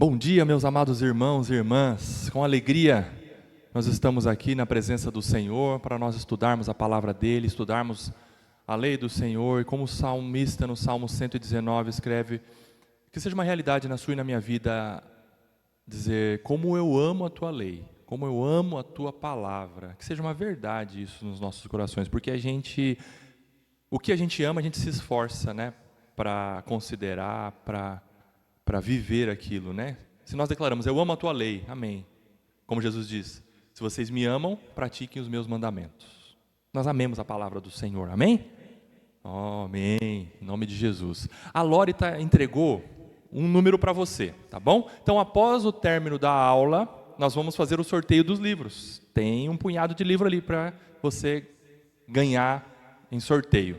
Bom dia, meus amados irmãos e irmãs. Com alegria, nós estamos aqui na presença do Senhor para nós estudarmos a palavra dEle, estudarmos a lei do Senhor. E como o salmista no Salmo 119 escreve, que seja uma realidade na sua e na minha vida, dizer como eu amo a Tua lei, como eu amo a Tua palavra. Que seja uma verdade isso nos nossos corações, porque o que a gente ama, a gente se esforça, né, para considerar, para viver aquilo, né? Se nós declaramos, eu amo a tua lei, amém. Como Jesus diz, se vocês me amam, pratiquem os meus mandamentos. Nós amemos a palavra do Senhor, amém? Oh, amém, em nome de Jesus. A Lori entregou um número para você, tá bom? Então, após o término da aula, nós vamos fazer o sorteio dos livros. Tem um punhado de livro ali para você ganhar em sorteio.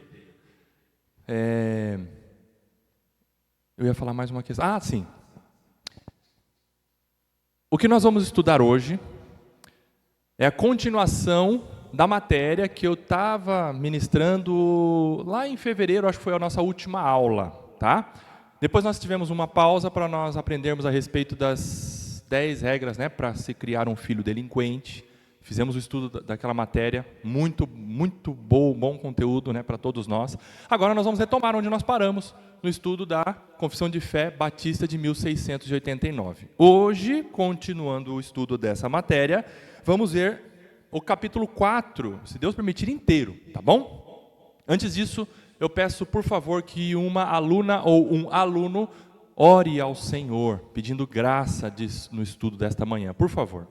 Eu ia falar mais uma questão. Ah, sim. O que nós vamos estudar hoje é a continuação da matéria que eu estava ministrando lá em fevereiro, acho que foi a nossa última aula, tá? Depois nós tivemos uma pausa para nós aprendermos a respeito das 10 regras, né, para se criar um filho delinquente. Fizemos o estudo daquela matéria, muito bom conteúdo, né, para todos nós. Agora nós vamos retomar onde nós paramos, no estudo da Confissão de Fé Batista de 1689. Hoje, continuando o estudo dessa matéria, vamos ver o capítulo 4, se Deus permitir, inteiro, tá bom? Antes disso, eu peço, por favor, que uma aluna ou um aluno ore ao Senhor, pedindo graça no estudo desta manhã, por favor.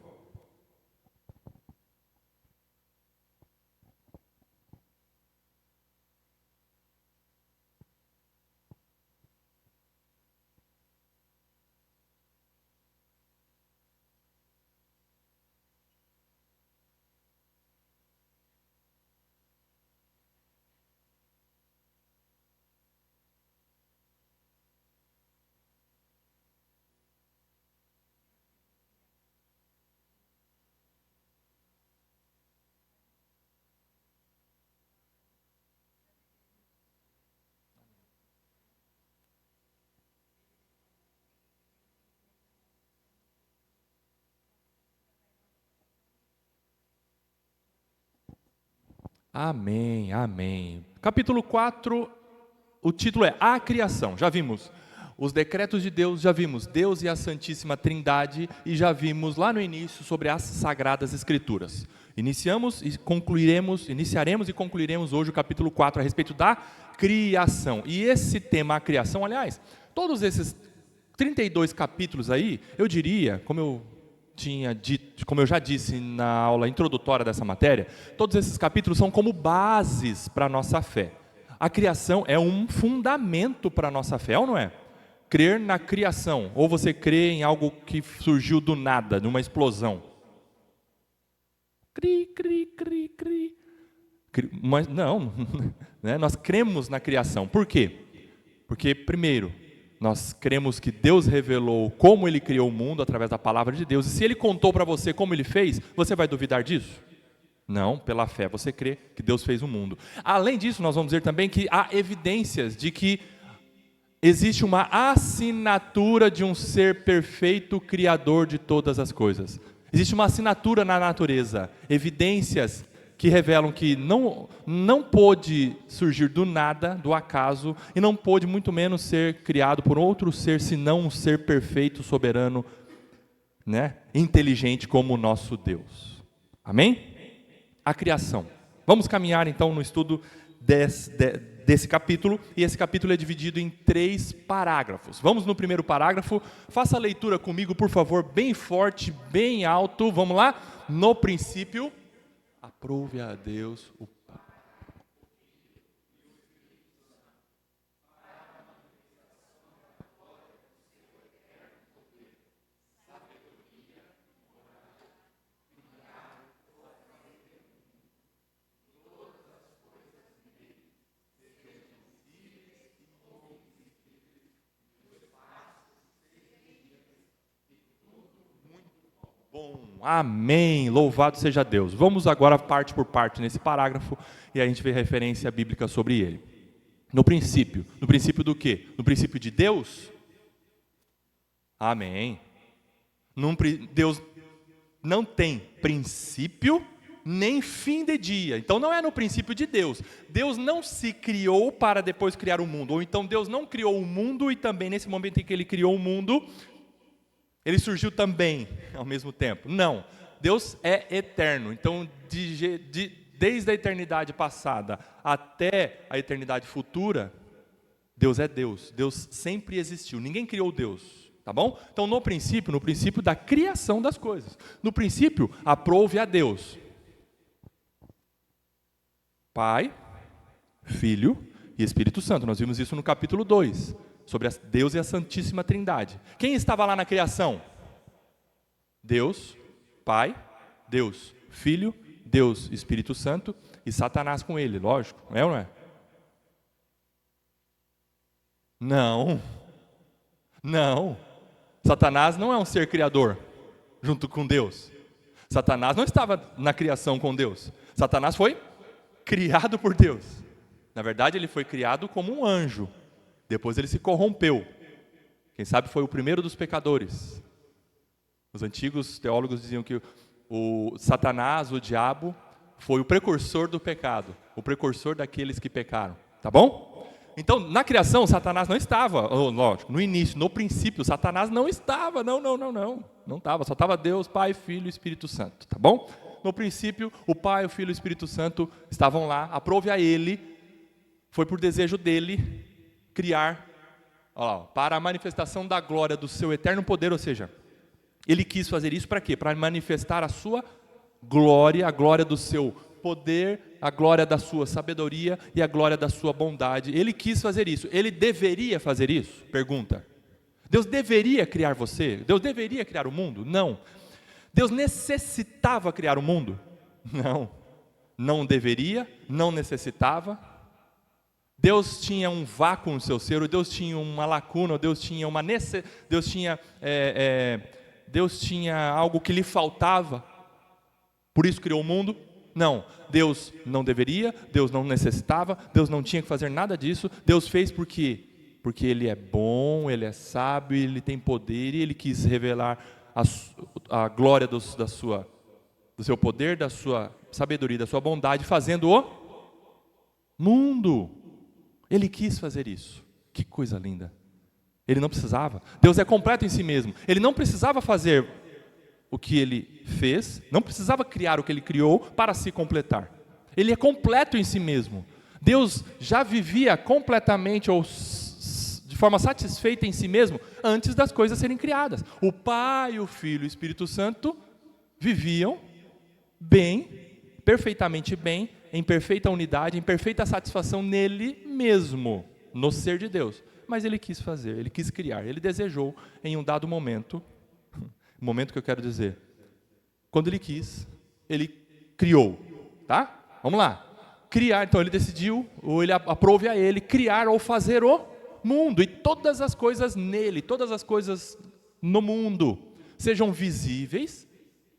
Amém, amém. Capítulo 4, o título é A Criação. Já vimos os decretos de Deus, já vimos Deus e a Santíssima Trindade e já vimos lá no início sobre as Sagradas Escrituras. Iniciaremos e concluiremos hoje o capítulo 4 a respeito da criação. E esse tema, a criação, aliás, todos esses 32 capítulos aí, eu diria, como eu já disse na aula introdutória dessa matéria, todos esses capítulos são como bases para a nossa fé. A criação é um fundamento para a nossa fé, ou não é? Crer na criação, ou você crê em algo que surgiu do nada, numa explosão. Cri, cri, cri, cri. Mas não, né? Nós cremos na criação. Por quê? Porque, primeiro, nós cremos que Deus revelou como Ele criou o mundo através da palavra de Deus. E se Ele contou para você como Ele fez, você vai duvidar disso? Não, pela fé, você crê que Deus fez o mundo. Além disso, nós vamos ver também que há evidências de que existe uma assinatura de um ser perfeito, criador de todas as coisas. Existe uma assinatura na natureza, evidências que revelam que não pôde surgir do nada, do acaso, e não pôde muito menos ser criado por outro ser, senão um ser perfeito, soberano, né, inteligente como o nosso Deus. Amém? A criação. Vamos caminhar então no estudo desse capítulo, e esse capítulo é dividido em 3 parágrafos. Vamos no primeiro parágrafo, faça a leitura comigo, por favor, bem forte, bem alto, vamos lá? No princípio, aprove a Deus o Pai. Bom, amém, louvado seja Deus. Vamos agora parte por parte nesse parágrafo e a gente vê referência bíblica sobre ele. No princípio do quê? No princípio de Deus? Amém. Deus não tem princípio nem fim de dia. Então não é no princípio de Deus. Deus não se criou para depois criar o mundo. Ou então Deus não criou o mundo e também nesse momento em que Ele criou o mundo, Ele surgiu também ao mesmo tempo. Não. Deus é eterno. Então desde a eternidade passada até a eternidade futura, Deus é Deus. Deus sempre existiu. Ninguém criou Deus. Tá bom? Então no princípio da criação das coisas. No princípio, aprove a Deus. Pai, Filho e Espírito Santo. Nós vimos isso no capítulo 2, sobre Deus e a Santíssima Trindade. Quem estava lá na criação? Deus, Pai, Deus, Filho, Deus, Espírito Santo e Satanás com ele, lógico. É ou não é? Não. Satanás não é um ser criador junto com Deus. Satanás não estava na criação com Deus. Satanás foi criado por Deus. Na verdade, ele foi criado como um anjo. Depois ele se corrompeu. Quem sabe foi o primeiro dos pecadores. Os antigos teólogos diziam que o Satanás, o diabo, foi o precursor do pecado. O precursor daqueles que pecaram. Tá bom? Então, na criação, Satanás não estava, lógico, no início, no princípio, Satanás não estava, não estava, só estava Deus, Pai, Filho e Espírito Santo, tá bom? No princípio, o Pai, o Filho e o Espírito Santo estavam lá, aprove a ele, foi por desejo dele, criar, para a manifestação da glória do seu eterno poder, ou seja, ele quis fazer isso para quê? Para manifestar a sua glória, a glória do seu poder, a glória da sua sabedoria e a glória da sua bondade. Ele quis fazer isso. Ele deveria fazer isso? Pergunta. Deus deveria criar você? Deus deveria criar o mundo? Não. Deus necessitava criar o mundo? Não. Não deveria, não necessitava. Deus tinha um vácuo no seu ser, Deus tinha uma lacuna, Deus tinha Deus tinha algo que lhe faltava. Por isso criou o mundo? Não, Deus não deveria, Deus não necessitava, Deus não tinha que fazer nada disso. Deus fez porque Ele é bom, Ele é sábio, Ele tem poder e Ele quis revelar a glória do seu poder, da sua sabedoria, da sua bondade, fazendo o mundo. Ele quis fazer isso. Que coisa linda. Ele não precisava. Deus é completo em si mesmo. Ele não precisava fazer o que Ele fez, não precisava criar o que Ele criou para se completar. Ele é completo em si mesmo. Deus já vivia completamente ou de forma satisfeita em si mesmo antes das coisas serem criadas. O Pai, o Filho e o Espírito Santo viviam bem, perfeitamente bem, em perfeita unidade, em perfeita satisfação nele mesmo, no ser de Deus. Mas Ele quis fazer, Ele quis criar, Ele desejou em um dado momento, o momento que eu quero dizer, quando Ele quis, Ele criou, tá? Vamos lá. Criar, então Ele decidiu, ou Ele aprove a Ele, criar ou fazer o mundo, e todas as coisas nele, todas as coisas no mundo, sejam visíveis.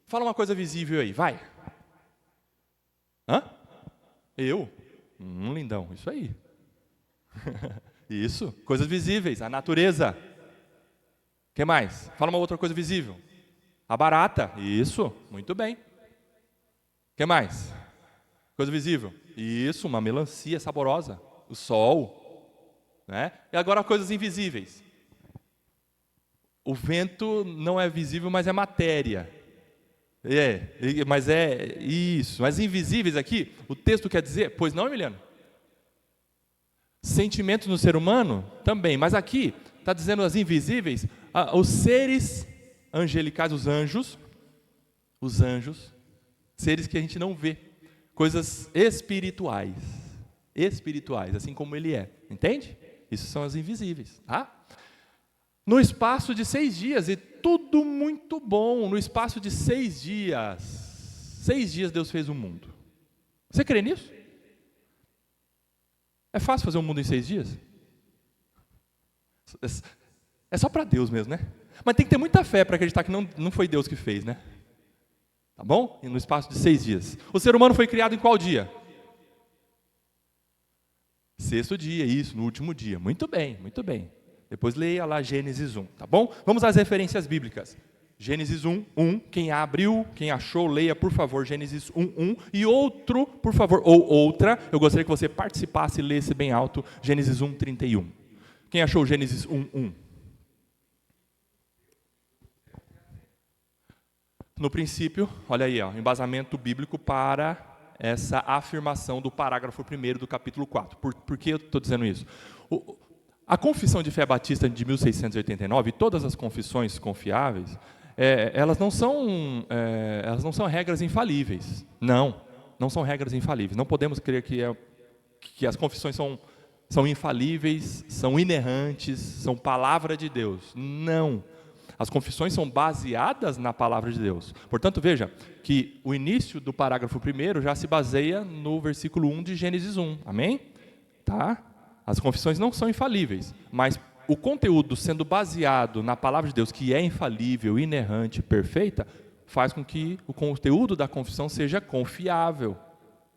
Fala uma coisa visível aí, vai. Hã? Eu? Lindão, isso aí. Isso, coisas visíveis, a natureza. O que mais? Fala uma outra coisa visível. A barata, isso, muito bem. O que mais? Coisa visível. Isso, uma melancia saborosa. O sol. Né? E agora coisas invisíveis. O vento não é visível, mas é matéria. Mas é isso. Mas invisíveis aqui, o texto quer dizer, pois não, Emiliano? Sentimentos no ser humano? Também. Mas aqui, está dizendo as invisíveis, os seres angelicais, os anjos, seres que a gente não vê, coisas espirituais, assim como Ele é, entende? Isso são as invisíveis, tá? No espaço de 6 dias, e tudo muito bom, no espaço de 6 dias Deus fez o mundo. Você crê nisso? É fácil fazer um mundo em 6 dias? É só para Deus mesmo, né? Mas tem que ter muita fé para acreditar que não foi Deus que fez, né? Tá bom? E no espaço de 6 dias. O ser humano foi criado em qual dia? 6º dia, isso, no último dia. Muito bem, muito bem. Depois leia lá Gênesis 1, tá bom? Vamos às referências bíblicas. Gênesis 1, quem abriu, quem achou, leia, por favor, Gênesis 1. E outro, por favor, ou outra, eu gostaria que você participasse e lesse bem alto, Gênesis 1:31. Quem achou Gênesis 1:1? No princípio, olha aí, ó, embasamento bíblico para essa afirmação do parágrafo 1º do capítulo 4. Por que eu estou dizendo isso? A Confissão de Fé Batista de 1689, e todas as confissões confiáveis, elas não são regras infalíveis. Não são regras infalíveis. Não podemos crer que as confissões são infalíveis, são inerrantes, são palavra de Deus. Não. As confissões são baseadas na palavra de Deus. Portanto, veja que o início do parágrafo 1º já se baseia no versículo 1 de Gênesis 1. Amém? Tá? As confissões não são infalíveis, mas o conteúdo sendo baseado na palavra de Deus, que é infalível, inerrante, perfeita, faz com que o conteúdo da confissão seja confiável.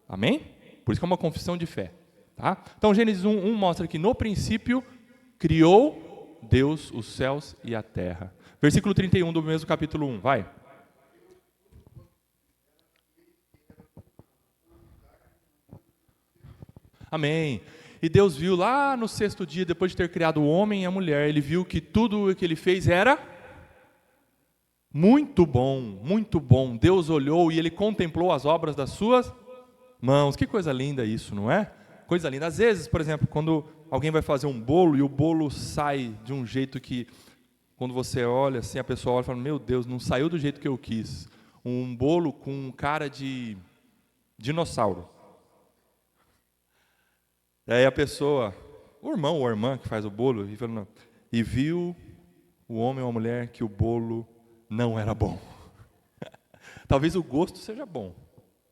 Amém? Por isso que é uma confissão de fé. Tá? Então, Gênesis 1 mostra que no princípio criou Deus os céus e a terra. Versículo 31 do mesmo capítulo 1, vai. Amém. E Deus viu lá no 6º dia, depois de ter criado o homem e a mulher, Ele viu que tudo o que Ele fez era muito bom, muito bom. Deus olhou e Ele contemplou as obras das suas mãos. Que coisa linda isso, não é? Coisa linda. Às vezes, por exemplo, quando alguém vai fazer um bolo e o bolo sai de um jeito que, quando você olha assim, a pessoa olha e fala, meu Deus, não saiu do jeito que eu quis. Um bolo com cara de dinossauro. E aí a pessoa, o irmão ou a irmã que faz o bolo, e viu o homem ou a mulher que o bolo não era bom. Talvez o gosto seja bom,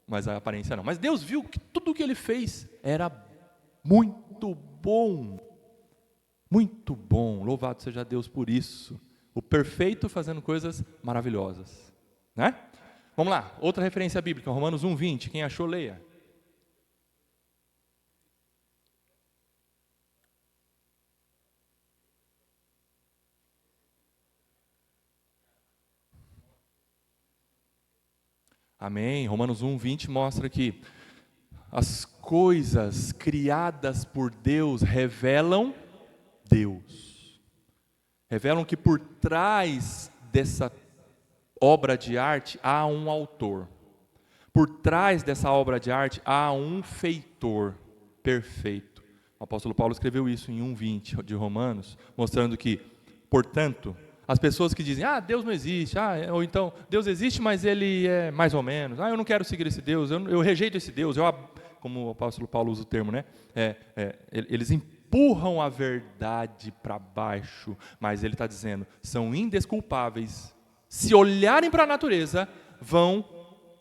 mas a aparência não. Mas Deus viu que tudo o que Ele fez era muito bom. Muito bom, louvado seja Deus por isso. O perfeito fazendo coisas maravilhosas. Né? Vamos lá, outra referência bíblica, Romanos 1:20, quem achou, leia. Amém, Romanos 1:20 mostra que as coisas criadas por Deus revelam Deus. Revelam que por trás dessa obra de arte há um autor. Por trás dessa obra de arte há um feitor perfeito. O apóstolo Paulo escreveu isso em 1:20 de Romanos, mostrando que, portanto, as pessoas que dizem, Deus não existe, ou então, Deus existe, mas Ele é mais ou menos, eu não quero seguir esse Deus, eu rejeito esse Deus, como o apóstolo Paulo usa o termo, né? Eles empurram a verdade para baixo, mas ele está dizendo, são indesculpáveis. Se olharem para a natureza, vão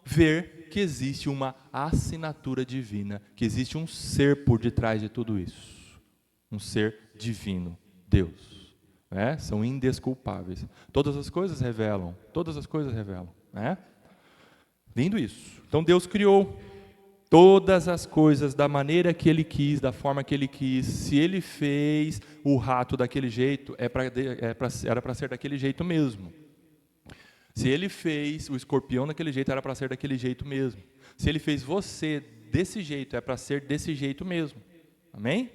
ver que existe uma assinatura divina, que existe um ser por detrás de tudo isso. Um ser divino, Deus. São indesculpáveis. Todas as coisas revelam. Lindo isso. Então Deus criou todas as coisas da maneira que Ele quis, da forma que Ele quis. Se Ele fez o rato daquele jeito, era para ser daquele jeito mesmo. Se Ele fez o escorpião daquele jeito, era para ser daquele jeito mesmo. Se Ele fez você desse jeito, é para ser desse jeito mesmo. Amém?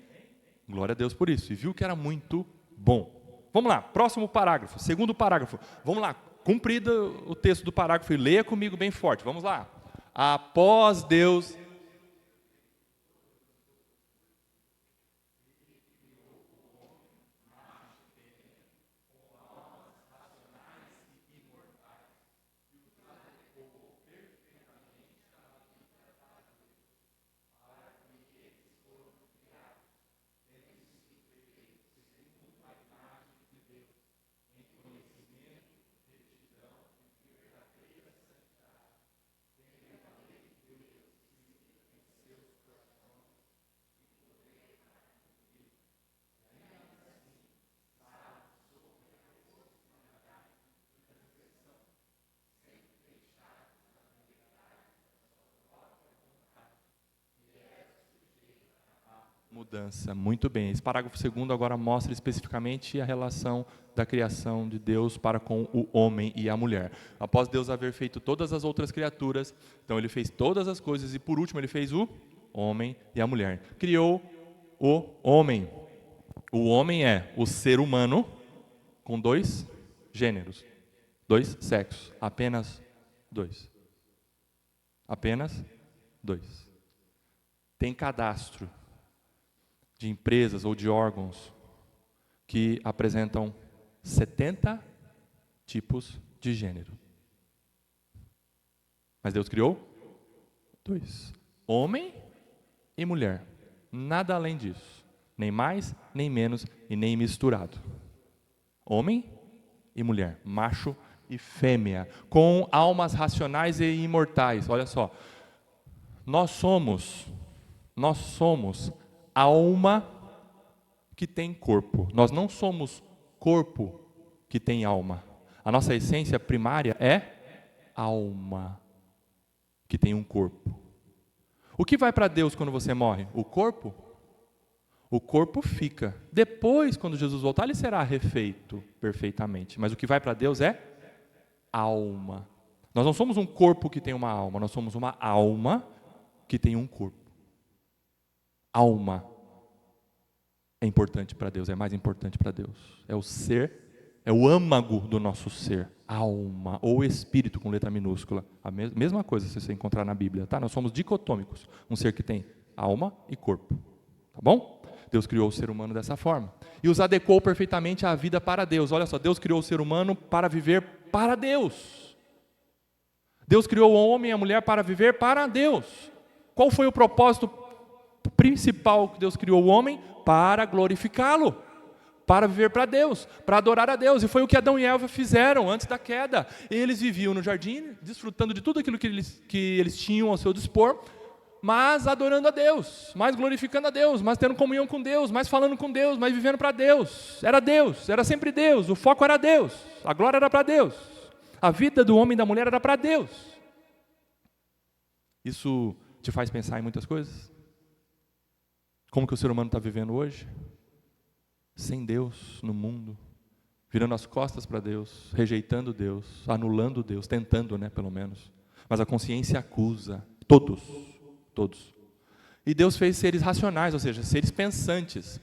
Glória a Deus por isso. E viu que era muito bom. Vamos lá, próximo parágrafo, segundo parágrafo. Vamos lá, cumprido o texto do parágrafo, e leia comigo bem forte. Vamos lá. Após Deus... Mudança, muito bem. Esse parágrafo segundo agora mostra especificamente a relação da criação de Deus para com o homem e a mulher. Após Deus haver feito todas as outras criaturas, então ele fez todas as coisas e por último ele fez o homem e a mulher. Criou o homem. O homem é o ser humano com dois gêneros, dois sexos, apenas dois. Apenas dois. Tem cadastro de empresas ou de órgãos que apresentam 70 tipos de gênero. Mas Deus criou dois: homem e mulher. Nada além disso. Nem mais, nem menos e nem misturado. Homem e mulher, macho e fêmea, com almas racionais e imortais. Olha só, nós somos alma que tem corpo. Nós não somos corpo que tem alma. A nossa essência primária é alma que tem um corpo. O que vai para Deus quando você morre? O corpo? O corpo fica. Depois, quando Jesus voltar, ele será refeito perfeitamente. Mas o que vai para Deus é alma. Nós não somos um corpo que tem uma alma, nós somos uma alma que tem um corpo. Alma é importante para Deus, é mais importante para Deus. É o ser, é o âmago do nosso ser. Alma, ou espírito com letra minúscula. A mesma coisa se você encontrar na Bíblia, tá? Nós somos dicotômicos. Um ser que tem alma e corpo. Tá bom? Deus criou o ser humano dessa forma. E os adequou perfeitamente à vida para Deus. Olha só, Deus criou o ser humano para viver para Deus. Deus criou o homem e a mulher para viver para Deus. Qual foi o propósito principal que Deus criou o homem? Para glorificá-lo. Para viver para Deus, para adorar a Deus. E foi o que Adão e Eva fizeram antes da queda. Eles viviam no jardim, desfrutando de tudo aquilo que eles tinham ao seu dispor, mas adorando a Deus, mais glorificando a Deus, mais tendo comunhão com Deus, mais falando com Deus, mais vivendo para Deus. Era sempre Deus, o foco era Deus, a glória era para Deus, a vida do homem e da mulher era para Deus. Isso te faz pensar em muitas coisas? Como que o ser humano está vivendo hoje? Sem Deus no mundo, virando as costas para Deus, rejeitando Deus, anulando Deus, tentando, pelo menos. Mas a consciência acusa, todos. E Deus fez seres racionais, ou seja, seres pensantes.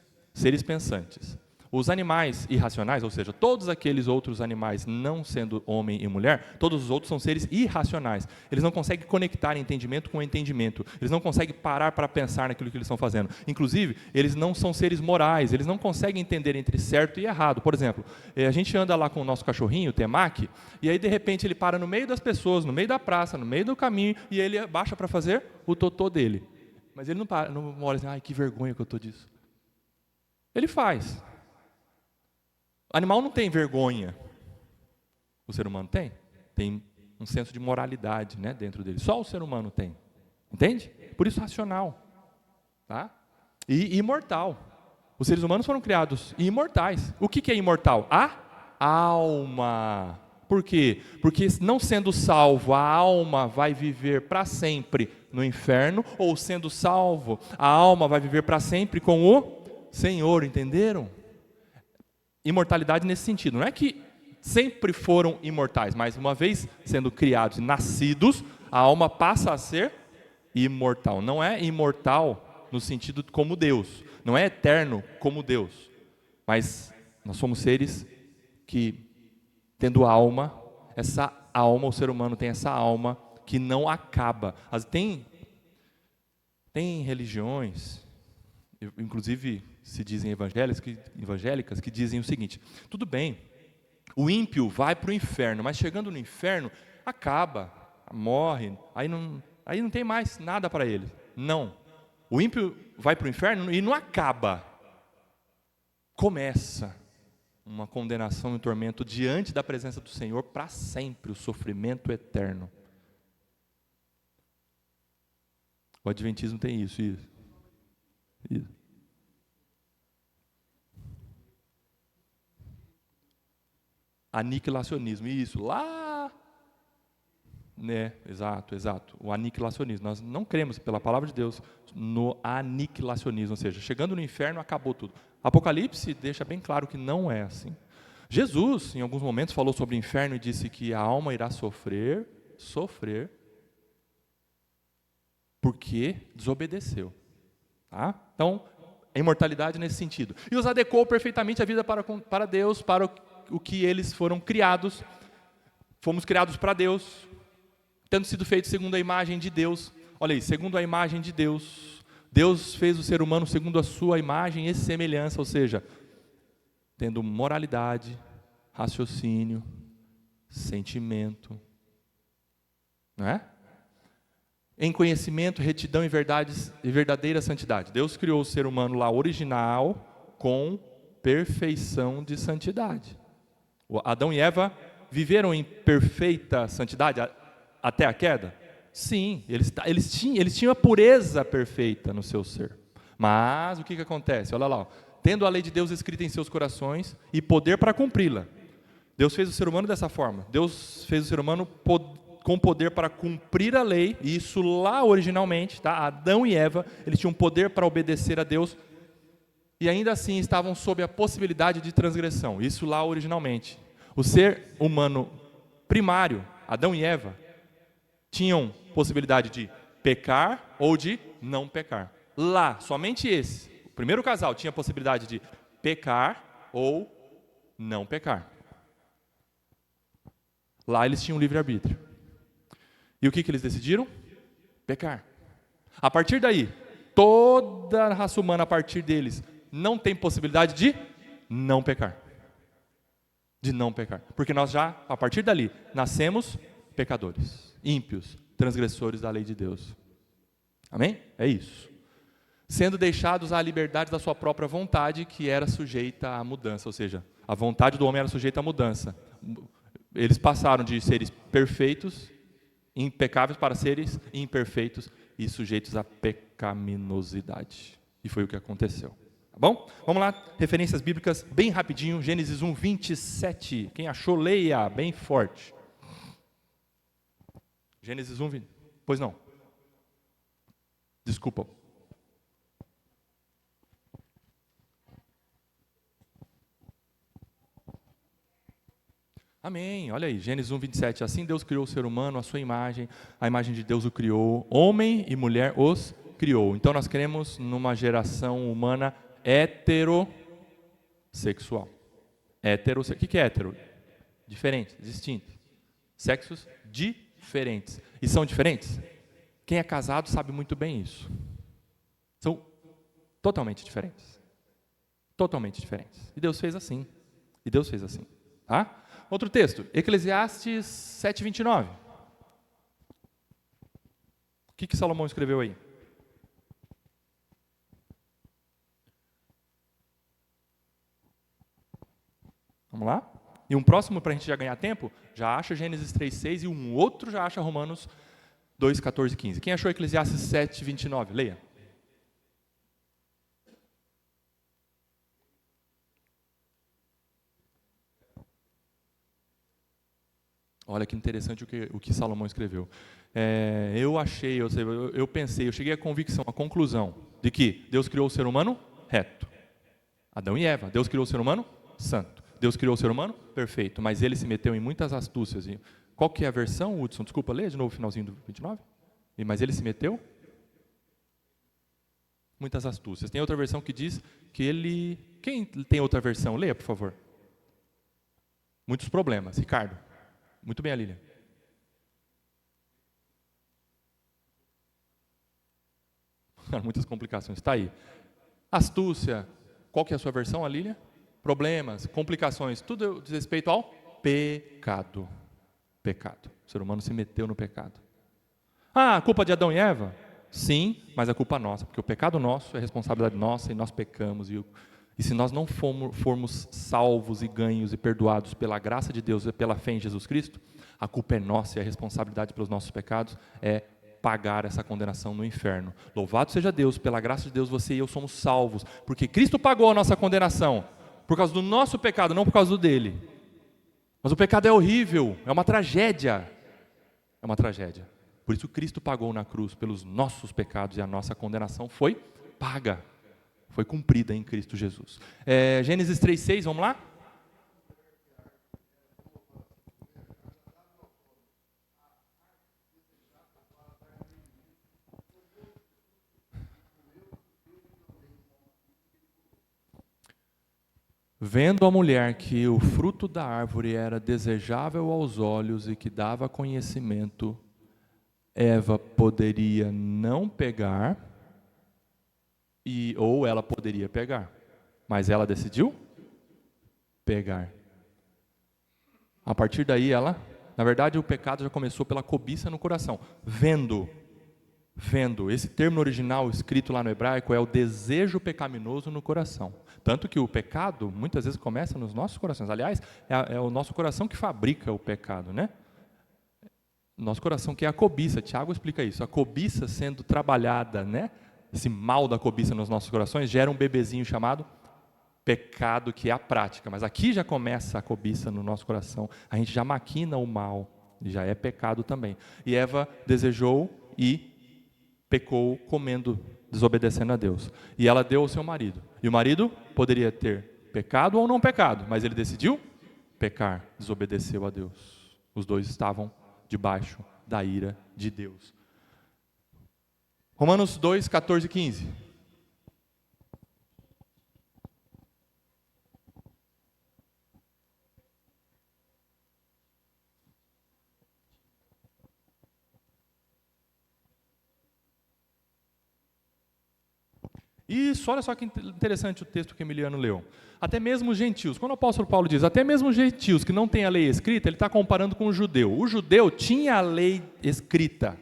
Os animais irracionais, ou seja, todos aqueles outros animais, não sendo homem e mulher, todos os outros são seres irracionais. Eles não conseguem conectar entendimento com entendimento. Eles não conseguem parar para pensar naquilo que eles estão fazendo. Inclusive, eles não são seres morais. Eles não conseguem entender entre certo e errado. Por exemplo, a gente anda lá com o nosso cachorrinho, o Temaki, e aí de repente ele para no meio das pessoas, no meio da praça, no meio do caminho, e ele abaixa para fazer o totô dele. Mas ele não para, não olha assim, ai, que vergonha que eu estou disso. Ele faz. O animal não tem vergonha. O ser humano tem. Tem um senso de moralidade, dentro dele. Só o ser humano tem. Entende? Por isso racional. Tá? E imortal. Os seres humanos foram criados imortais. O que é imortal? A alma. Por quê? Porque não sendo salvo, a alma vai viver para sempre no inferno, ou sendo salvo, a alma vai viver para sempre com o Senhor, entenderam? Imortalidade nesse sentido, não é que sempre foram imortais, mas uma vez sendo criados e nascidos, a alma passa a ser imortal. Não é imortal no sentido como Deus, não é eterno como Deus, mas nós somos seres que, tendo alma, essa alma, o ser humano tem essa alma que não acaba. Tem religiões, inclusive se dizem evangélicas, que dizem o seguinte: tudo bem, o ímpio vai para o inferno, mas chegando no inferno, acaba, morre, aí não tem mais nada para ele. Não, o ímpio vai para o inferno e não acaba, começa uma condenação e um tormento diante da presença do Senhor para sempre, o sofrimento eterno. O Adventismo tem isso. Aniquilacionismo, isso, lá Né, exato. O aniquilacionismo. Nós não cremos, pela palavra de Deus, no aniquilacionismo, ou seja, chegando no inferno, acabou tudo. Apocalipse deixa bem claro que não é assim. Jesus, em alguns momentos, falou sobre o inferno e disse que a alma irá sofrer, porque desobedeceu. Tá? Então, a imortalidade nesse sentido. E os adequou perfeitamente a vida para Deus, para o que eles foram criados. Fomos criados para Deus, tendo sido feitos segundo a imagem de Deus. Olha aí, segundo a imagem de Deus. Deus fez o ser humano segundo a sua imagem e semelhança, ou seja, tendo moralidade, raciocínio, sentimento, não é? Em conhecimento, retidão e verdadeira santidade. Deus criou o ser humano lá original com perfeição de santidade. Adão e Eva viveram em perfeita santidade até a queda? Sim, eles tinham a pureza perfeita no seu ser. Mas o que acontece? Olha lá, ó. Tendo a lei de Deus escrita em seus corações e poder para cumpri-la. Deus fez o ser humano dessa forma. Deus fez o ser humano com poder para cumprir a lei, e isso lá originalmente, tá? Adão e Eva, eles tinham poder para obedecer a Deus, e ainda assim estavam sob a possibilidade de transgressão, isso lá originalmente. O ser humano primário, Adão e Eva, tinham possibilidade de pecar ou de não pecar. Lá, somente esse, o primeiro casal tinha a possibilidade de pecar ou não pecar. Lá eles tinham livre-arbítrio. E o que eles decidiram? Pecar. A partir daí, toda a raça humana a partir deles não tem possibilidade de não pecar. De não pecar. Porque nós já, a partir dali, nascemos pecadores, ímpios, transgressores da lei de Deus. Amém? É isso. Sendo deixados à liberdade da sua própria vontade, que era sujeita à mudança. Ou seja, a vontade do homem era sujeita à mudança. Eles passaram de seres perfeitos, impecáveis, para seres imperfeitos e sujeitos à pecaminosidade. E foi o que aconteceu. Tá bom? Vamos lá, referências bíblicas bem rapidinho. Gênesis 1, 27. Quem achou, leia bem forte. Gênesis 1, 20. Pois não. Desculpa. Amém, olha aí, Gênesis 1, 27. Assim Deus criou o ser humano, a sua imagem, a imagem de Deus o criou, homem e mulher os criou. Então nós queremos numa geração humana heterossexual. O que é hétero? Diferente, distinto. Sexos diferentes. E são diferentes? Quem é casado sabe muito bem isso. São totalmente diferentes. Totalmente diferentes. E Deus fez assim. Tá? Outro texto, Eclesiastes 7, 29. O que Salomão escreveu aí? Vamos lá? E um próximo, para a gente já ganhar tempo, já acha Gênesis 3, 6 e um outro já acha Romanos 2, 14 e 15. Quem achou Eclesiastes 7, 29? Leia. Olha que interessante o que Salomão escreveu. Eu pensei, eu cheguei à convicção, à conclusão de que Deus criou o ser humano reto. Adão e Eva. Deus criou o ser humano santo. Deus criou o ser humano perfeito, mas ele se meteu em muitas astúcias. Qual que é a versão, Hudson? Desculpa, leia de novo o finalzinho do 29. Mas ele se meteu? Muitas astúcias. Tem outra versão que diz que ele... Quem tem outra versão? Leia, por favor. Muitos problemas. Ricardo. Muito bem, Lilian. Muitas complicações. Está aí. Astúcia. Qual que é a sua versão, Lilian? Problemas, complicações. Tudo diz respeito ao pecado. Pecado. O ser humano se meteu no pecado. Ah, a culpa de Adão e Eva? Sim, mas a culpa é nossa. Porque o pecado nosso é responsabilidade nossa e nós pecamos. E se nós não formos salvos e ganhos e perdoados pela graça de Deus e pela fé em Jesus Cristo, a culpa é nossa e a responsabilidade pelos nossos pecados é pagar essa condenação no inferno. Louvado seja Deus, pela graça de Deus você e eu somos salvos, porque Cristo pagou a nossa condenação, por causa do nosso pecado, não por causa do dele. Mas o pecado é horrível, é uma tragédia. É uma tragédia. Por isso Cristo pagou na cruz pelos nossos pecados e a nossa condenação foi paga. Foi cumprida em Cristo Jesus. Gênesis 3,6, vamos lá? Vendo a mulher que o fruto da árvore era desejável aos olhos e que dava conhecimento, Eva poderia não pegar, ou ela poderia pegar, mas ela decidiu pegar. A partir daí na verdade o pecado já começou pela cobiça no coração. Vendo, esse termo original escrito lá no hebraico é o desejo pecaminoso no coração. Tanto que o pecado muitas vezes começa nos nossos corações. Aliás, é o nosso coração que fabrica o pecado, né? Nosso coração que é a cobiça. Tiago explica isso. A cobiça sendo trabalhada, né? Esse mal da cobiça nos nossos corações gera um bebezinho chamado pecado, que é a prática. Mas aqui já começa a cobiça no nosso coração. A gente já maquina o mal, já é pecado também. E Eva desejou e pecou comendo, desobedecendo a Deus. E ela deu ao seu marido. E o marido poderia ter pecado ou não pecado, mas ele decidiu pecar, desobedeceu a Deus. Os dois estavam debaixo da ira de Deus. Romanos 2, 14 e 15. Isso, olha só que interessante o texto que Emiliano leu. Até mesmo os gentios, quando o apóstolo Paulo diz, até mesmo os gentios que não têm a lei escrita, ele está comparando com o judeu. O judeu tinha a lei escrita.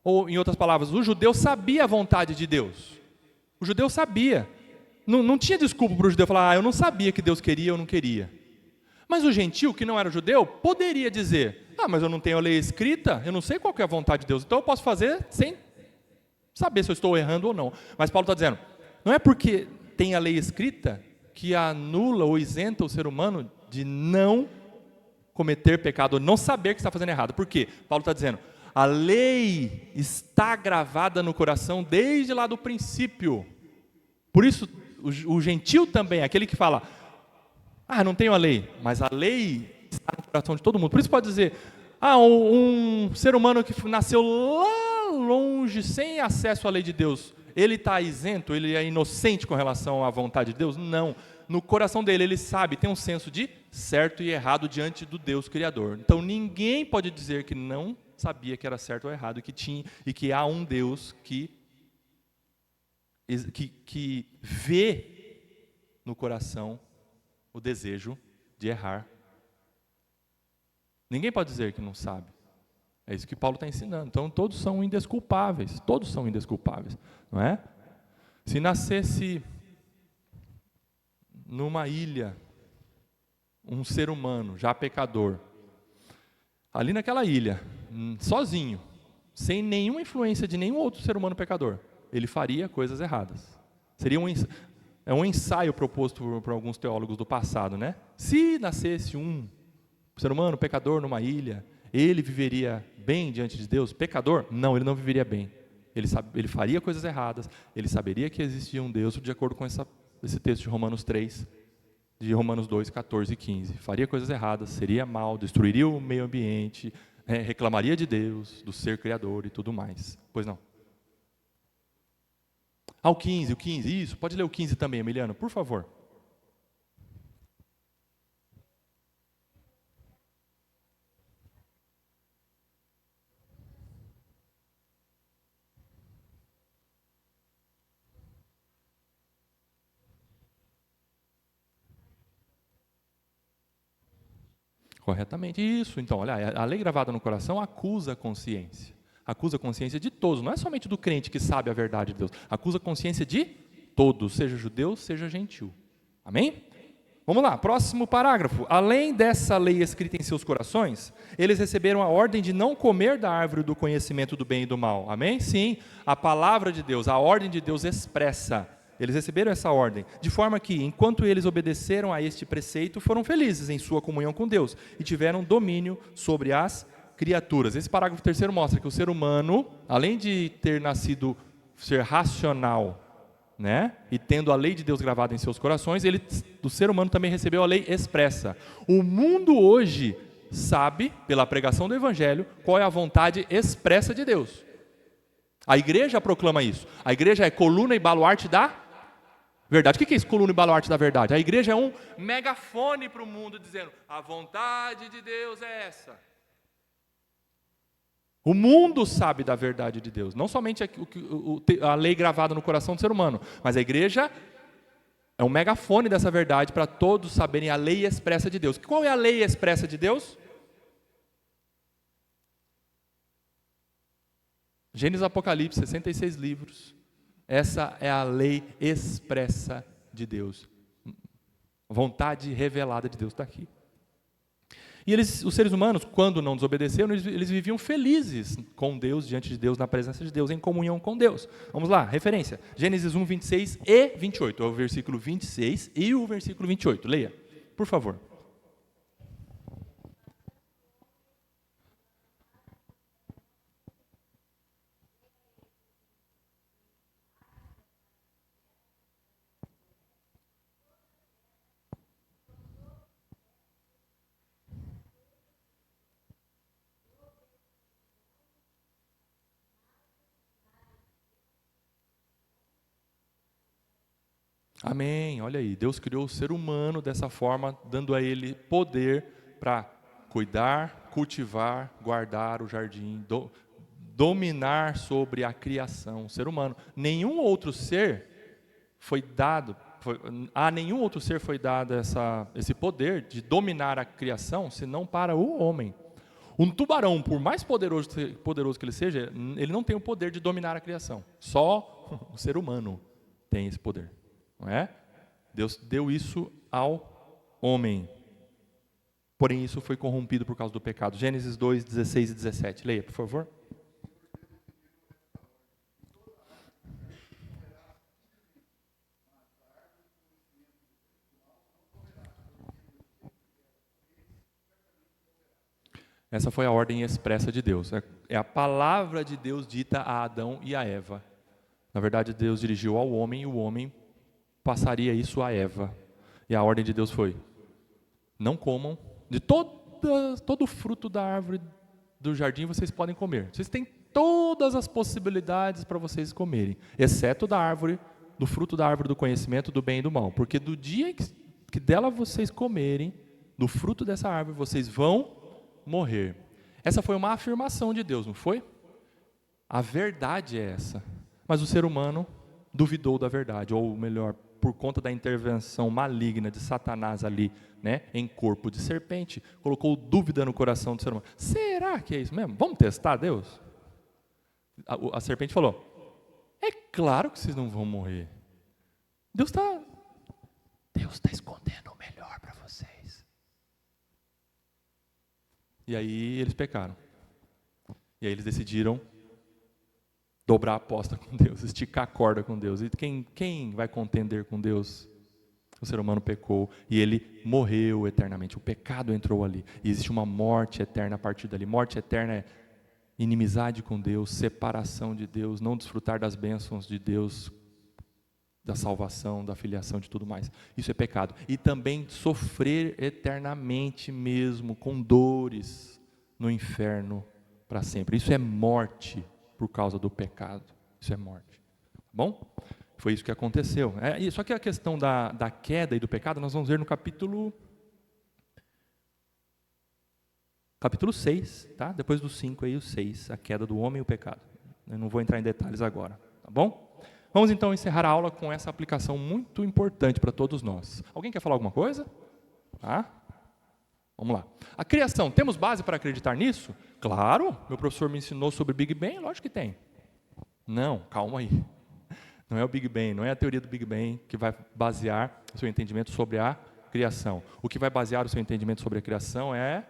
Ou, em outras palavras, o judeu sabia a vontade de Deus. O judeu sabia. Não tinha desculpa para o judeu falar, eu não sabia que Deus queria ou não queria. Mas o gentio, que não era judeu, poderia dizer, mas eu não tenho a lei escrita, eu não sei qual que é a vontade de Deus, então eu posso fazer sem saber se eu estou errando ou não. Mas Paulo está dizendo, não é porque tem a lei escrita que anula ou isenta o ser humano de não cometer pecado, ou não saber que está fazendo errado. Por quê? Paulo está dizendo, a lei está gravada no coração desde lá do princípio. Por isso, o gentil também, aquele que fala, não tenho a lei, mas a lei está no coração de todo mundo. Por isso pode dizer, um ser humano que nasceu lá longe, sem acesso à lei de Deus, ele está isento, ele é inocente com relação à vontade de Deus? Não. No coração dele, ele sabe, tem um senso de certo e errado diante do Deus Criador. Então, ninguém pode dizer que não sabia que era certo ou errado, e que há um Deus que vê no coração o desejo de errar. Ninguém pode dizer que não sabe. É isso que Paulo está ensinando. Então, todos são indesculpáveis. Todos são indesculpáveis. Não é? Se nascesse numa ilha um ser humano, já pecador, ali naquela ilha, sozinho, sem nenhuma influência de nenhum outro ser humano pecador, ele faria coisas erradas. Seria um ensaio proposto por alguns teólogos do passado, né? Se nascesse um ser humano pecador numa ilha, ele viveria bem diante de Deus? Pecador? Não, ele não viveria bem. Ele faria coisas erradas, ele saberia que existia um Deus, de acordo com esse texto de Romanos 3, de Romanos 2, 14 e 15. Faria coisas erradas, seria mal, destruiria o meio ambiente, reclamaria de Deus, do ser criador e tudo mais. Pois não. O 15, isso, pode ler o 15 também, Emiliano, por favor. Corretamente, isso. Então, olha, a lei gravada no coração acusa a consciência. Acusa a consciência de todos, não é somente do crente que sabe a verdade de Deus. Acusa a consciência de todos, seja judeu, seja gentil. Amém? Vamos lá, próximo parágrafo. Além dessa lei escrita em seus corações, eles receberam a ordem de não comer da árvore do conhecimento do bem e do mal. Amém? Sim, a palavra de Deus, a ordem de Deus expressa. Eles receberam essa ordem, de forma que, enquanto eles obedeceram a este preceito, foram felizes em sua comunhão com Deus e tiveram domínio sobre as criaturas. Esse parágrafo terceiro mostra que o ser humano, além de ter nascido ser racional, né, e tendo a lei de Deus gravada em seus corações, o ser humano também recebeu a lei expressa. O mundo hoje sabe, pela pregação do Evangelho, qual é a vontade expressa de Deus. A igreja proclama isso. A igreja é coluna e baluarte da verdade. O que é isso, coluna e baluarte da verdade? A igreja é um megafone para o mundo dizendo: a vontade de Deus é essa. O mundo sabe da verdade de Deus, não somente a lei gravada no coração do ser humano, mas a igreja é um megafone dessa verdade para todos saberem a lei expressa de Deus. Qual é a lei expressa de Deus? Gênesis, Apocalipse, 66 livros. Essa é a lei expressa de Deus. A vontade revelada de Deus está aqui. E os seres humanos, quando não desobedeceram, eles viviam felizes com Deus, diante de Deus, na presença de Deus, em comunhão com Deus. Vamos lá, referência. Gênesis 1, 26 e 28. É o versículo 26 e o versículo 28. Leia, por favor. Amém, olha aí, Deus criou o ser humano dessa forma, dando a ele poder para cuidar, cultivar, guardar o jardim, dominar sobre a criação, o ser humano. Nenhum outro ser foi dado, a nenhum outro ser foi dado esse poder de dominar a criação, senão para o homem. Um tubarão, por mais poderoso que ele seja, ele não tem o poder de dominar a criação. Só o ser humano tem esse poder. Não é? Deus deu isso ao homem. Porém, isso foi corrompido por causa do pecado. Gênesis 2, 16 e 17. Leia, por favor. Essa foi a ordem expressa de Deus. É a palavra de Deus dita a Adão e a Eva. Na verdade, Deus dirigiu ao homem e o homem passaria isso a Eva. E a ordem de Deus foi: não comam de todo o fruto da árvore do jardim, vocês podem comer. Vocês têm todas as possibilidades para vocês comerem, exceto do fruto da árvore do conhecimento do bem e do mal. Porque do dia que dela vocês comerem, do fruto dessa árvore, vocês vão morrer. Essa foi uma afirmação de Deus, não foi? A verdade é essa. Mas o ser humano duvidou da verdade, ou melhor, por conta da intervenção maligna de Satanás ali, né, em corpo de serpente, colocou dúvida no coração do ser humano. Será que é isso mesmo? Vamos testar Deus? A serpente falou: é claro que vocês não vão morrer. Deus está escondendo o melhor para vocês. E aí eles pecaram. E aí eles decidiram dobrar a aposta com Deus, esticar a corda com Deus. E quem vai contender com Deus? O ser humano pecou e ele morreu eternamente. O pecado entrou ali. E existe uma morte eterna a partir dali. Morte eterna é inimizade com Deus, separação de Deus, não desfrutar das bênçãos de Deus, da salvação, da filiação, de tudo mais. Isso é pecado. E também sofrer eternamente mesmo, com dores no inferno para sempre. Isso é morte por causa do pecado. Isso é morte. Bom? Foi isso que aconteceu. Só que a questão da queda e do pecado, nós vamos ver no capítulo 6, tá? Depois do 5 aí, o 6, a queda do homem e o pecado. Eu não vou entrar em detalhes agora, tá bom? Vamos então encerrar a aula com essa aplicação muito importante para todos nós. Alguém quer falar alguma coisa? Tá? Vamos lá. A criação, temos base para acreditar nisso? Claro, meu professor me ensinou sobre Big Bang, lógico que tem. Não, calma aí. Não é o Big Bang, não é a teoria do Big Bang que vai basear o seu entendimento sobre a criação. O que vai basear o seu entendimento sobre a criação é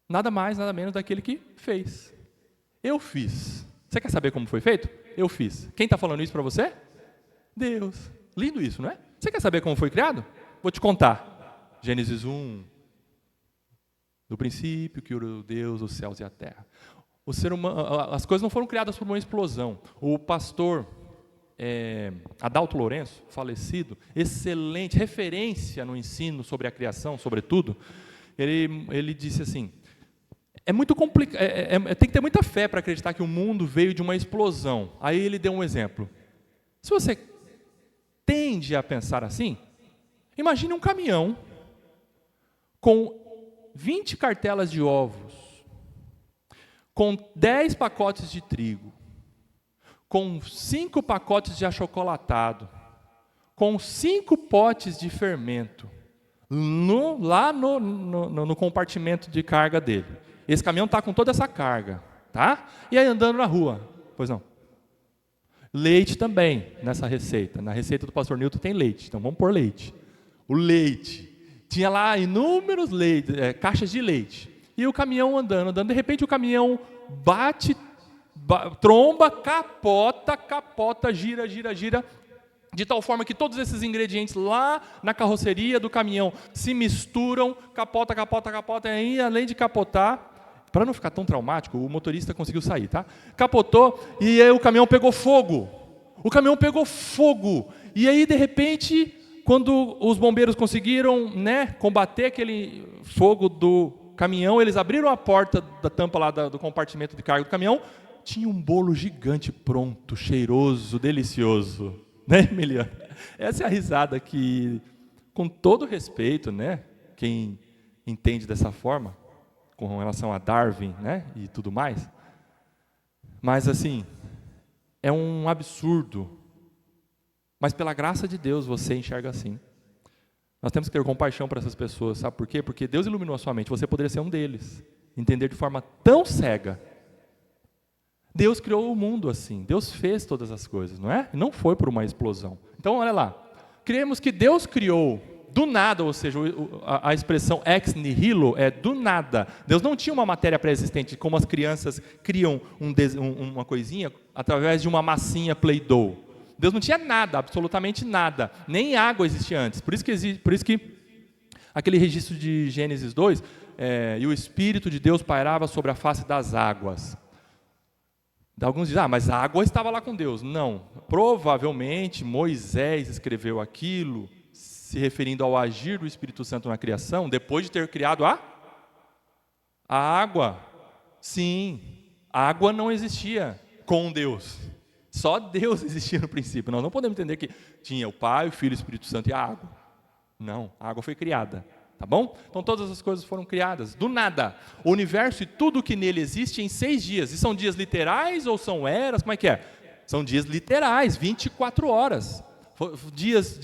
nada mais, nada menos daquele que fez. Eu fiz. Você quer saber como foi feito? Eu fiz. Quem está falando isso para você? Deus. Lindo isso, não é? Você quer saber como foi criado? Vou te contar. Gênesis 1, Do princípio que criou Deus, os céus e a terra. O ser humano, as coisas não foram criadas por uma explosão. O pastor Adalto Lourenço, falecido, excelente, referência no ensino sobre a criação, sobretudo, ele disse assim, é muito complicado, tem que ter muita fé para acreditar que o mundo veio de uma explosão. Aí ele deu um exemplo. Se você tende a pensar assim, imagine um caminhão com 20 cartelas de ovos, com 10 pacotes de trigo, com 5 pacotes de achocolatado, com 5 potes de fermento, lá no compartimento de carga dele. Esse caminhão está com toda essa carga, tá? E aí andando na rua, pois não. Leite também, nessa receita. Na receita do pastor Newton tem leite, então vamos pôr leite. O leite. Tinha lá inúmeros caixas de leite. E o caminhão andando, de repente o caminhão bate, tromba, capota, gira, de tal forma que todos esses ingredientes lá na carroceria do caminhão se misturam, capota, e aí, além de capotar, para não ficar tão traumático, o motorista conseguiu sair, tá? Capotou e aí o caminhão pegou fogo. E aí, de repente, quando os bombeiros conseguiram, combater aquele fogo do caminhão, eles abriram a porta da tampa lá do compartimento de carga do caminhão, tinha um bolo gigante pronto, cheiroso, delicioso. Né, Emiliano? Essa é a risada que, com todo respeito, quem entende dessa forma, com relação a Darwin, e tudo mais, mas assim, é um absurdo, mas pela graça de Deus você enxerga assim. Nós temos que ter compaixão para essas pessoas, sabe por quê? Porque Deus iluminou a sua mente, você poderia ser um deles, entender de forma tão cega. Deus criou o mundo assim, Deus fez todas as coisas, não é? Não foi por uma explosão. Então, olha lá, cremos que Deus criou do nada, ou seja, a expressão ex nihilo é do nada. Deus não tinha uma matéria pré-existente, como as crianças criam uma coisinha através de uma massinha Play-Doh. Deus não tinha nada, absolutamente nada, nem água existia antes. Por isso que aquele registro de Gênesis 2, e o Espírito de Deus pairava sobre a face das águas. Alguns dizem, mas a água estava lá com Deus. Não, provavelmente Moisés escreveu aquilo, se referindo ao agir do Espírito Santo na criação, depois de ter criado a água. Sim, a água não existia com Deus. Só Deus existia no princípio. Nós não podemos entender que tinha o Pai, o Filho, o Espírito Santo e a água. Não, a água foi criada. Tá bom? Então todas as coisas foram criadas, do nada. O universo e tudo que nele existe em 6 dias. E são dias literais ou são eras? Como é que é? São dias literais, 24 horas. Dias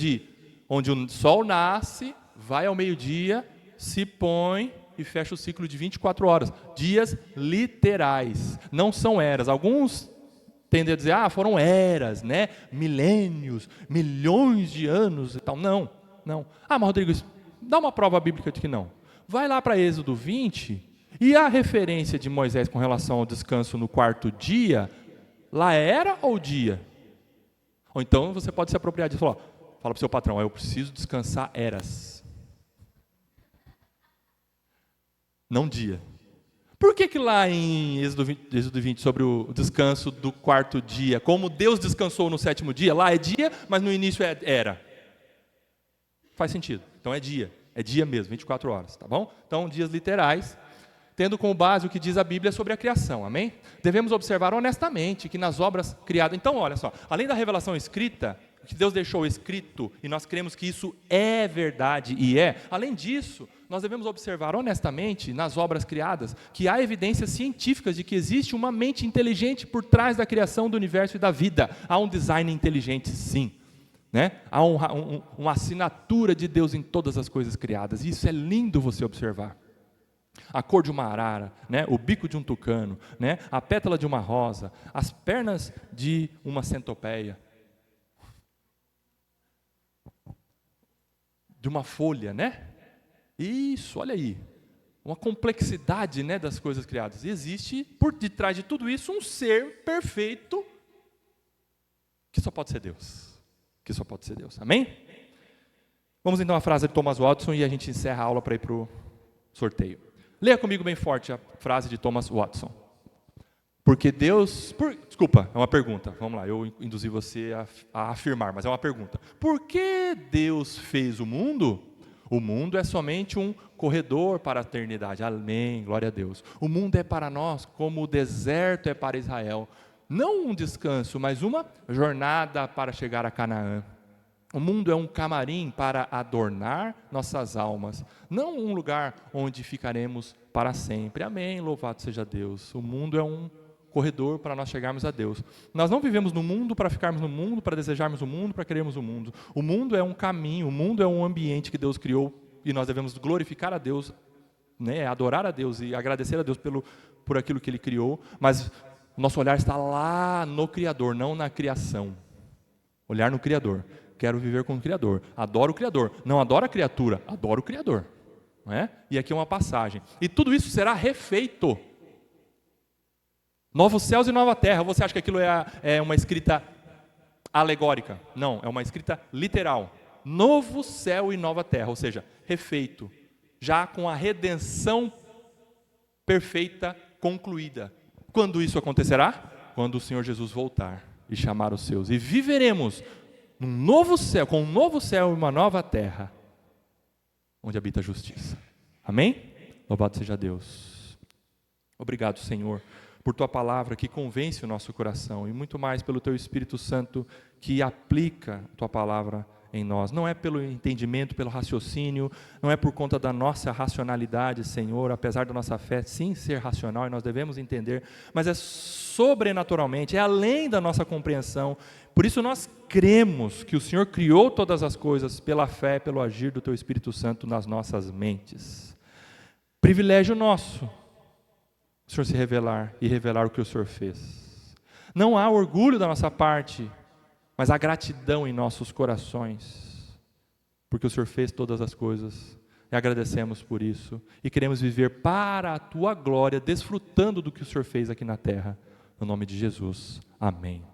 onde o sol nasce, vai ao meio-dia, se põe e fecha o ciclo de 24 horas. Dias literais, não são eras. Alguns tendem a dizer, foram eras, milênios, milhões de anos e tal. Não. Mas Rodrigo, dá uma prova bíblica de que não. Vai lá para Êxodo 20, e a referência de Moisés com relação ao descanso no 4º dia, lá era ou dia? Ou então você pode se apropriar disso e falar, fala para o seu patrão, eu preciso descansar eras. Não dia. Por que lá em Êxodo 20, sobre o descanso do 4º dia, como Deus descansou no 7º dia, lá é dia, mas no início é era? Faz sentido. Então é dia mesmo, 24 horas, tá bom? Então, dias literais, tendo como base o que diz a Bíblia sobre a criação, amém? Devemos observar honestamente que nas obras criadas... Então, olha só, além da revelação escrita, que Deus deixou escrito, e nós cremos que isso é verdade, além disso, nós devemos observar honestamente, nas obras criadas, que há evidências científicas de que existe uma mente inteligente por trás da criação do universo e da vida. Há um design inteligente, sim. Há uma assinatura de Deus em todas as coisas criadas, e isso é lindo você observar. A cor de uma arara, o bico de um tucano, a pétala de uma rosa, as pernas de uma centopeia, de uma folha, Isso, olha aí, uma complexidade das coisas criadas. E existe, por detrás de tudo isso, um ser perfeito, que só pode ser Deus. Amém? Vamos então à frase de Thomas Watson e a gente encerra a aula para ir para o sorteio. Leia comigo bem forte a frase de Thomas Watson. Porque Deus... Desculpa, é uma pergunta. Vamos lá, eu induzi você a afirmar, mas é uma pergunta. Por que Deus fez o mundo? O mundo é somente um corredor para a eternidade. Amém, glória a Deus. O mundo é para nós como o deserto é para Israel. Não um descanso, mas uma jornada para chegar a Canaã. O mundo é um camarim para adornar nossas almas, não um lugar onde ficaremos para sempre. Amém, louvado seja Deus. O mundo é um corredor para nós chegarmos a Deus. Nós não vivemos no mundo para ficarmos no mundo, para desejarmos o mundo, para querermos o mundo. O mundo é um caminho, o mundo é um ambiente que Deus criou e nós devemos glorificar a Deus, né, adorar a Deus e agradecer a Deus por aquilo que Ele criou, mas o nosso olhar está lá no Criador, não na criação. Olhar no Criador. Quero viver com o Criador. Adoro o Criador. Não adoro a criatura, adoro o Criador. Não é? E aqui é uma passagem. E tudo isso será refeito. Novos céus e nova terra. Você acha que aquilo é uma escrita alegórica? Não, é uma escrita literal. Novo céu e nova terra, ou seja, refeito. Já com a redenção perfeita, concluída. Quando isso acontecerá? Quando o Senhor Jesus voltar e chamar os seus. E viveremos num novo céu, com um novo céu e uma nova terra, onde habita a justiça. Amém? Louvado seja Deus. Obrigado, Senhor, por Tua palavra que convence o nosso coração, e muito mais pelo Teu Espírito Santo que aplica a Tua palavra em nós. Não é pelo entendimento, pelo raciocínio, não é por conta da nossa racionalidade, Senhor, apesar da nossa fé sim ser racional e nós devemos entender, mas é sobrenaturalmente, é além da nossa compreensão. Por isso nós cremos que o Senhor criou todas as coisas pela fé, pelo agir do Teu Espírito Santo nas nossas mentes. Privilégio nosso, o Senhor se revelar e revelar o que o Senhor fez. Não há orgulho da nossa parte, mas há gratidão em nossos corações, porque o Senhor fez todas as coisas, e agradecemos por isso, e queremos viver para a Tua glória, desfrutando do que o Senhor fez aqui na terra, no nome de Jesus, amém.